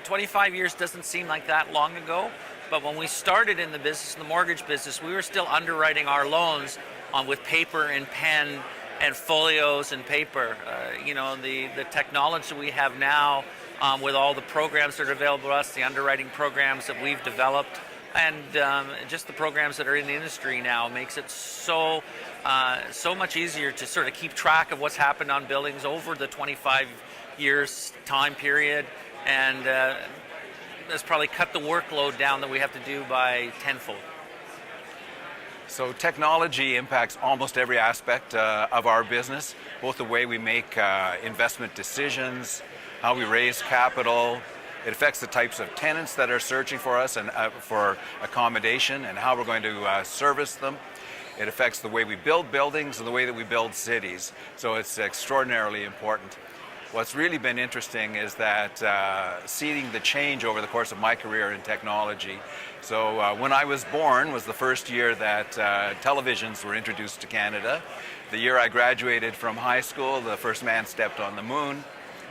25 years doesn't seem like that long ago, but when we started in the business, in the mortgage business, we were still underwriting our loans with paper and pen and folios and paper. The technology we have now with all the programs that are available to us, the underwriting programs that we've developed, and just the programs that are in the industry now makes it so much easier to sort of keep track of what's happened on buildings over the 25 years time period, and has probably cut the workload down that we have to do by tenfold. So technology impacts almost every aspect of our business, both the way we make investment decisions, how we raise capital. It affects the types of tenants that are searching for us and for accommodation and how we're going to service them. It affects the way we build buildings and the way that we build cities. So it's extraordinarily important. What's really been interesting is that seeing the change over the course of my career in technology. So when I was born was the first year that televisions were introduced to Canada. The year I graduated from high school, the first man stepped on the moon.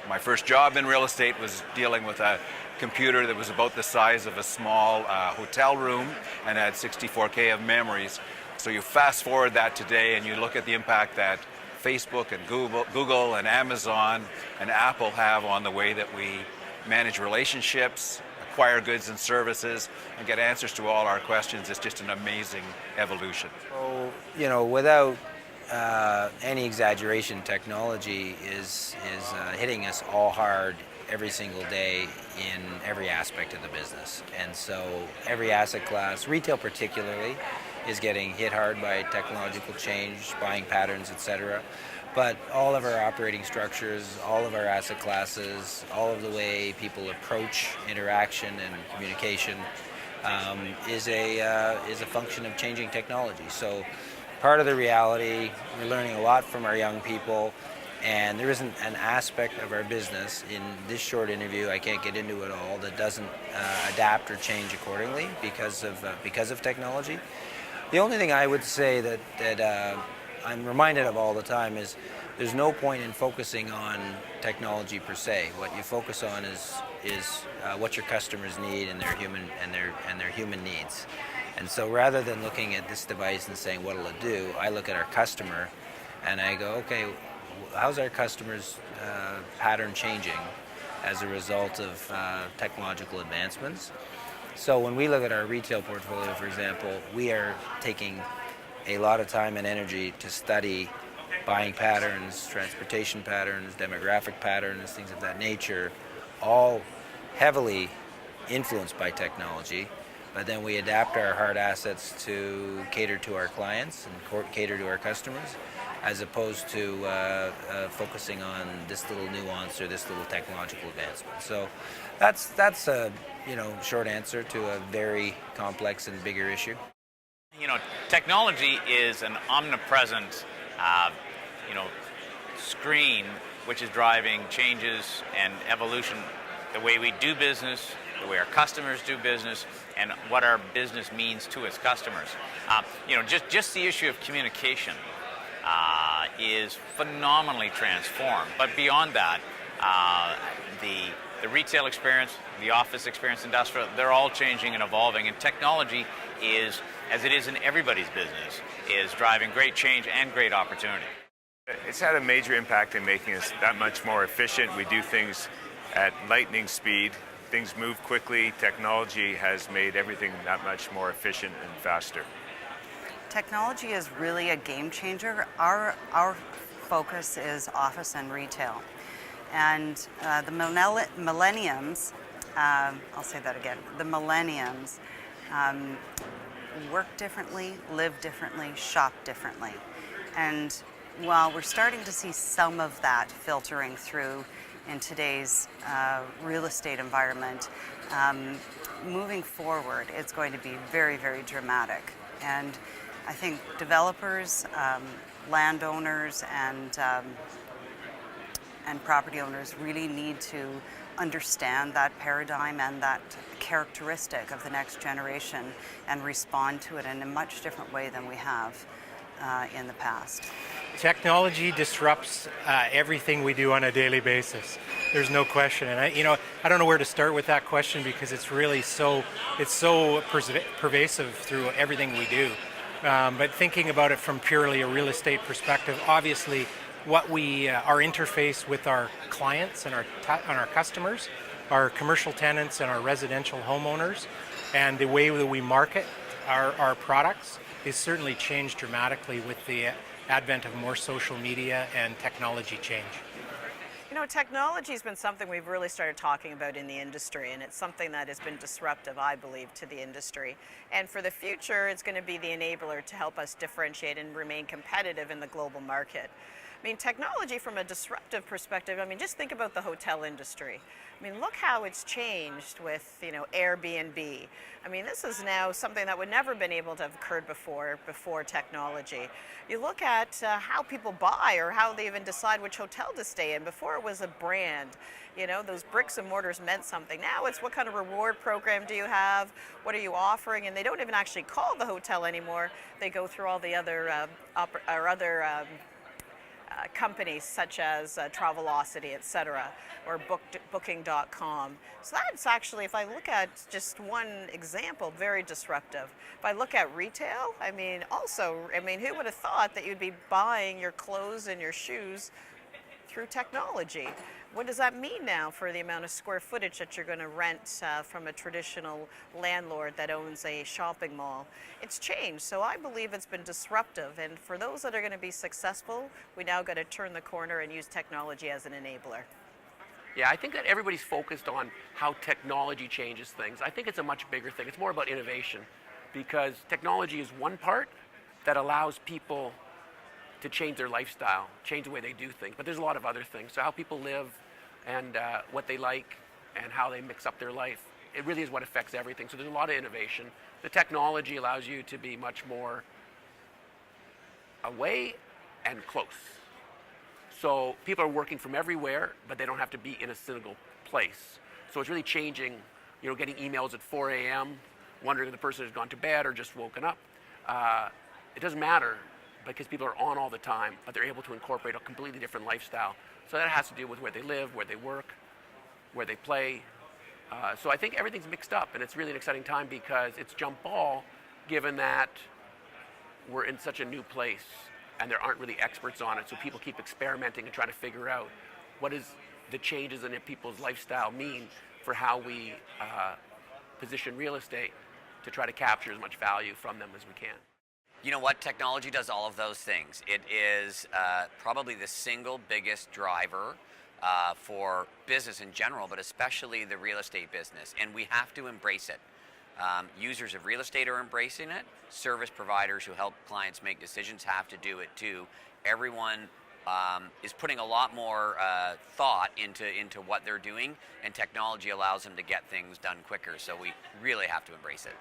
My first job in real estate was dealing with a computer that was about the size of a small hotel room and had 64K of memories. So you fast forward that today and you look at the impact that Facebook and Google and Amazon and Apple have on the way that we manage relationships, acquire goods and services, and get answers to all our questions. It's just an amazing evolution. So, without any exaggeration, technology is hitting us all hard every single day in every aspect of the business. And so every asset class, retail particularly, is getting hit hard by technological change, buying patterns, etc. But all of our operating structures, all of our asset classes, all of the way people approach interaction and communication is a function of changing technology. So part of the reality, we're learning a lot from our young people, and there isn't an aspect of our business in this short interview, I can't get into it all, that doesn't adapt or change accordingly because of technology. The only thing I would say that I'm reminded of all the time is there's no point in focusing on technology per se. What you focus on is what your customers need and their human needs. And so rather than looking at this device and saying what'll it do, I look at our customer and I go, okay, how's our customer's pattern changing as a result of technological advancements? So when we look at our retail portfolio, for example, we are taking a lot of time and energy to study buying patterns, transportation patterns, demographic patterns, things of that nature, all heavily influenced by technology. But then we adapt our hard assets to cater to our clients and cater to our customers, as opposed to focusing on this little nuance or this little technological advancement. So that's a short answer to a very complex and bigger issue. Technology is an omnipresent, screen which is driving changes and evolution, the way we do business, the way our customers do business, and what our business means to its customers. Just the issue of communication is phenomenally transformed. But beyond that, the retail experience, the office experience, industrial, they're all changing and evolving. And technology is, as it is in everybody's business, is driving great change and great opportunity. It's had a major impact in making us that much more efficient. We do things at lightning speed. Things move quickly. Technology has made everything that much more efficient and faster. Technology is really a game changer. Our focus is office and retail. And the millenniums, I'll say that again, the millenniums work differently, live differently, shop differently. And while we're starting to see some of that filtering through in today's real estate environment, moving forward, it's going to be very, very dramatic. And I think developers, landowners, and property owners really need to understand that paradigm and that characteristic of the next generation and respond to it in a much different way than we have in the past. Technology disrupts everything we do on a daily basis. There's no question, and I don't know where to start with that question because it's really so pervasive through everything we do. But thinking about it from purely a real estate perspective, obviously, our interface with our clients and our customers, our commercial tenants and our residential homeowners, and the way that we market our products is certainly changed dramatically with the advent of more social media and technology change. Technology has been something we've really started talking about in the industry, and it's something that has been disruptive, I believe, to the industry. And for the future, it's going to be the enabler to help us differentiate and remain competitive in the global market. Technology from a disruptive perspective, just think about the hotel industry. Look how it's changed with, Airbnb. This is now something that would never been able to have occurred before technology. You look at how people buy or how they even decide which hotel to stay in. Before it was a brand. Those bricks and mortars meant something. Now it's what kind of reward program do you have? What are you offering? And they don't even actually call the hotel anymore. They go through all the other companies such as Travelocity, etc., or Booking.com. So that's actually, if I look at just one example, very disruptive. If I look at retail, who would have thought that you'd be buying your clothes and your shoes through technology? What does that mean now for the amount of square footage that you're going to rent from a traditional landlord that owns a shopping mall? It's changed, so I believe it's been disruptive, and for those that are going to be successful, we now got to turn the corner and use technology as an enabler. Yeah, I think that everybody's focused on how technology changes things. I think it's a much bigger thing. It's more about innovation, because technology is one part that allows people to change their lifestyle, change the way they do things. But there's a lot of other things. So how people live and what they like and how they mix up their life, it really is what affects everything. So there's a lot of innovation. The technology allows you to be much more away and close. So people are working from everywhere, but they don't have to be in a single place. So it's really changing, getting emails at 4 a.m., wondering if the person has gone to bed or just woken up. It doesn't matter, because people are on all the time, but they're able to incorporate a completely different lifestyle. So that has to do with where they live, where they work, where they play. So I think everything's mixed up, and it's really an exciting time because it's jump ball, given that we're in such a new place and there aren't really experts on it. So people keep experimenting and trying to figure out what does the changes in people's lifestyle mean for how we position real estate to try to capture as much value from them as we can. You know what? Technology does all of those things. It is probably the single biggest driver for business in general, but especially the real estate business, and we have to embrace it. Users of real estate are embracing it. Service providers who help clients make decisions have to do it too. Everyone is putting a lot more thought into what they're doing, and technology allows them to get things done quicker, so we really have to embrace it.